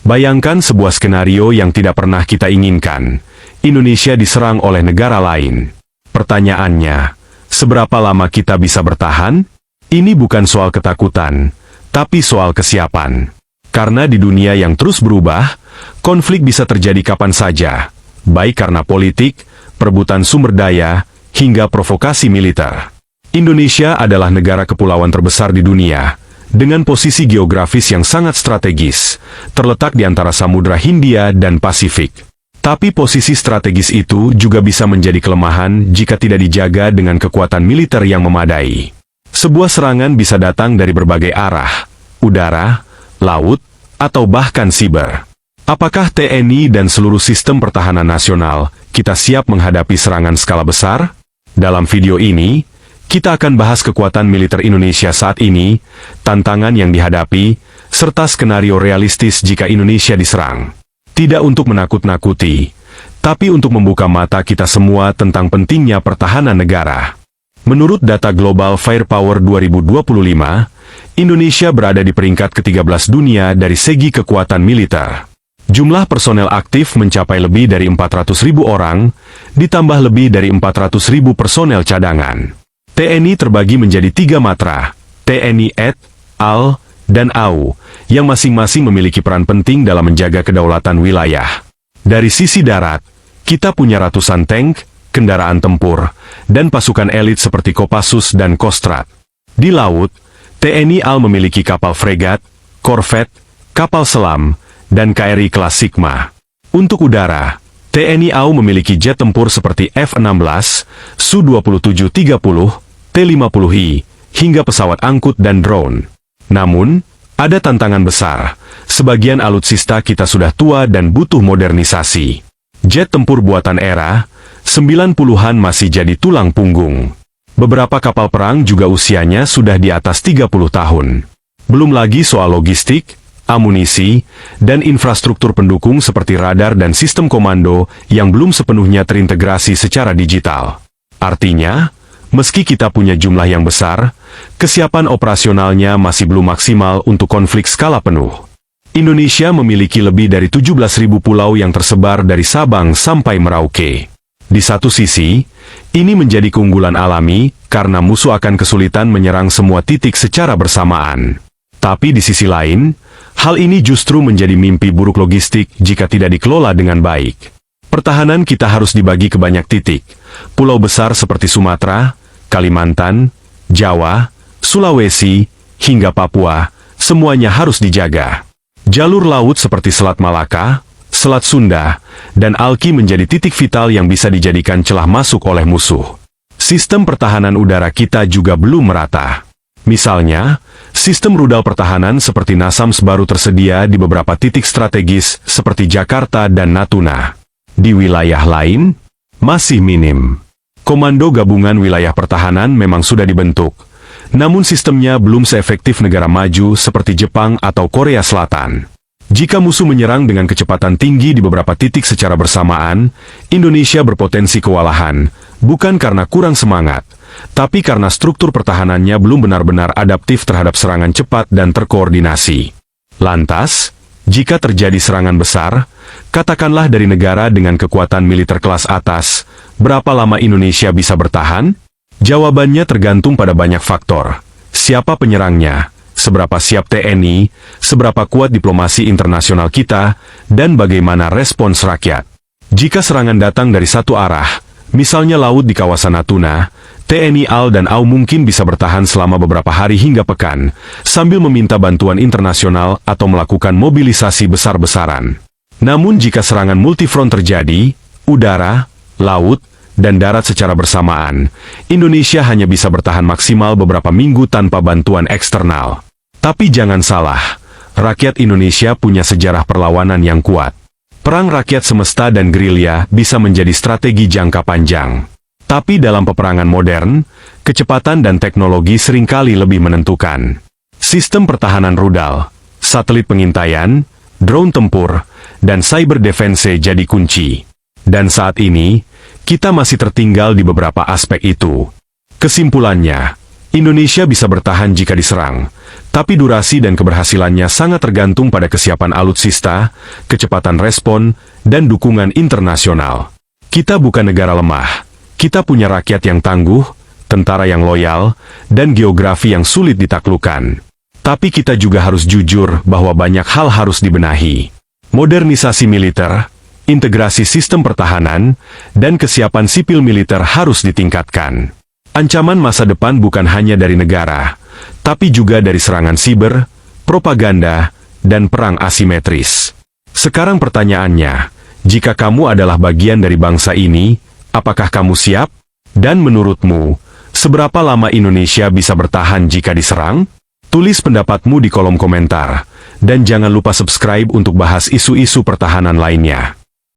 Bayangkan sebuah skenario yang tidak pernah kita inginkan. Indonesia diserang oleh negara lain. Pertanyaannya, seberapa lama kita bisa bertahan? Ini bukan soal ketakutan, tapi soal kesiapan. Karena di dunia yang terus berubah, konflik bisa terjadi kapan saja, baik karena politik, perebutan sumber daya, hingga provokasi militer. Indonesia adalah negara kepulauan terbesar di dunia, dengan posisi geografis yang sangat strategis, terletak di antara Samudra Hindia dan Pasifik. Tapi posisi strategis itu juga bisa menjadi kelemahan jika tidak dijaga dengan kekuatan militer yang memadai. Sebuah serangan bisa datang dari berbagai arah, udara, laut, atau bahkan siber. Apakah TNI dan seluruh sistem pertahanan nasional kita siap menghadapi serangan skala besar? Dalam video ini, kita akan bahas kekuatan militer Indonesia saat ini, tantangan yang dihadapi, serta skenario realistis jika Indonesia diserang. Tidak untuk menakut-nakuti, tapi untuk membuka mata kita semua tentang pentingnya pertahanan negara. Menurut data Global Firepower 2025, Indonesia berada di peringkat ke-13 dunia dari segi kekuatan militer. Jumlah personel aktif mencapai lebih dari 400.000 orang, ditambah lebih dari 400.000 personel cadangan. TNI terbagi menjadi 3 matra, TNI AD, AL, dan AU, yang masing-masing memiliki peran penting dalam menjaga kedaulatan wilayah. Dari sisi darat, kita punya ratusan tank, kendaraan tempur, dan pasukan elit seperti Kopassus dan Kostrad. Di laut, TNI AL memiliki kapal fregat, korvet, kapal selam, dan KRI kelas Sigma. Untuk udara, TNI AU memiliki jet tempur seperti F-16, Su-2730, T-50I, hingga pesawat angkut dan drone. Namun, ada tantangan besar. Sebagian alutsista kita sudah tua dan butuh modernisasi. Jet tempur buatan era, 90-an masih jadi tulang punggung. Beberapa kapal perang juga usianya sudah di atas 30 tahun. Belum lagi soal logistik, amunisi, dan infrastruktur pendukung seperti radar dan sistem komando yang belum sepenuhnya terintegrasi secara digital. Artinya, meski kita punya jumlah yang besar, kesiapan operasionalnya masih belum maksimal untuk konflik skala penuh. Indonesia memiliki lebih dari 17.000 pulau yang tersebar dari Sabang sampai Merauke. Di satu sisi, ini menjadi keunggulan alami karena musuh akan kesulitan menyerang semua titik secara bersamaan. Tapi di sisi lain, hal ini justru menjadi mimpi buruk logistik jika tidak dikelola dengan baik. Pertahanan kita harus dibagi ke banyak titik. Pulau besar seperti Sumatera, Kalimantan, Jawa, Sulawesi, hingga Papua, semuanya harus dijaga. Jalur laut seperti Selat Malaka, Selat Sunda, dan Alki menjadi titik vital yang bisa dijadikan celah masuk oleh musuh. Sistem pertahanan udara kita juga belum merata. Misalnya, sistem rudal pertahanan seperti NASAMS baru tersedia di beberapa titik strategis seperti Jakarta dan Natuna. Di wilayah lain, masih minim. Komando Gabungan Wilayah Pertahanan memang sudah dibentuk, namun sistemnya belum seefektif negara maju seperti Jepang atau Korea Selatan. Jika musuh menyerang dengan kecepatan tinggi di beberapa titik secara bersamaan, Indonesia berpotensi kewalahan, bukan karena kurang semangat, tapi karena struktur pertahanannya belum benar-benar adaptif terhadap serangan cepat dan terkoordinasi. Lantas, jika terjadi serangan besar, katakanlah dari negara dengan kekuatan militer kelas atas, berapa lama Indonesia bisa bertahan? Jawabannya tergantung pada banyak faktor. Siapa penyerangnya, seberapa siap TNI, seberapa kuat diplomasi internasional kita, dan bagaimana respons rakyat. Jika serangan datang dari satu arah, misalnya laut di kawasan Natuna, TNI AL dan AU mungkin bisa bertahan selama beberapa hari hingga pekan, sambil meminta bantuan internasional atau melakukan mobilisasi besar-besaran. Namun jika serangan multifront terjadi, udara, laut, dan darat secara bersamaan, Indonesia hanya bisa bertahan maksimal beberapa minggu tanpa bantuan eksternal. Tapi jangan salah, rakyat Indonesia punya sejarah perlawanan yang kuat. Perang rakyat semesta dan gerilya bisa menjadi strategi jangka panjang. Tapi dalam peperangan modern, kecepatan dan teknologi seringkali lebih menentukan. Sistem pertahanan rudal, satelit pengintaian, drone tempur, dan cyber defense jadi kunci. Dan saat ini, kita masih tertinggal di beberapa aspek itu. Kesimpulannya, Indonesia bisa bertahan jika diserang, Tapi durasi dan keberhasilannya sangat tergantung pada kesiapan alutsista, kecepatan respon, dan dukungan internasional. Kita bukan negara lemah. Kita punya rakyat yang tangguh, tentara yang loyal, dan geografi yang sulit ditaklukkan. Tapi kita juga harus jujur bahwa banyak hal harus dibenahi. Modernisasi militer, integrasi sistem pertahanan, dan kesiapan sipil militer harus ditingkatkan. Ancaman masa depan bukan hanya dari negara, tapi juga dari serangan siber, propaganda, dan perang asimetris. Sekarang pertanyaannya, jika kamu adalah bagian dari bangsa ini, apakah kamu siap? Dan menurutmu, seberapa lama Indonesia bisa bertahan jika diserang? Tulis pendapatmu di kolom komentar, dan jangan lupa subscribe untuk bahas isu-isu pertahanan lainnya.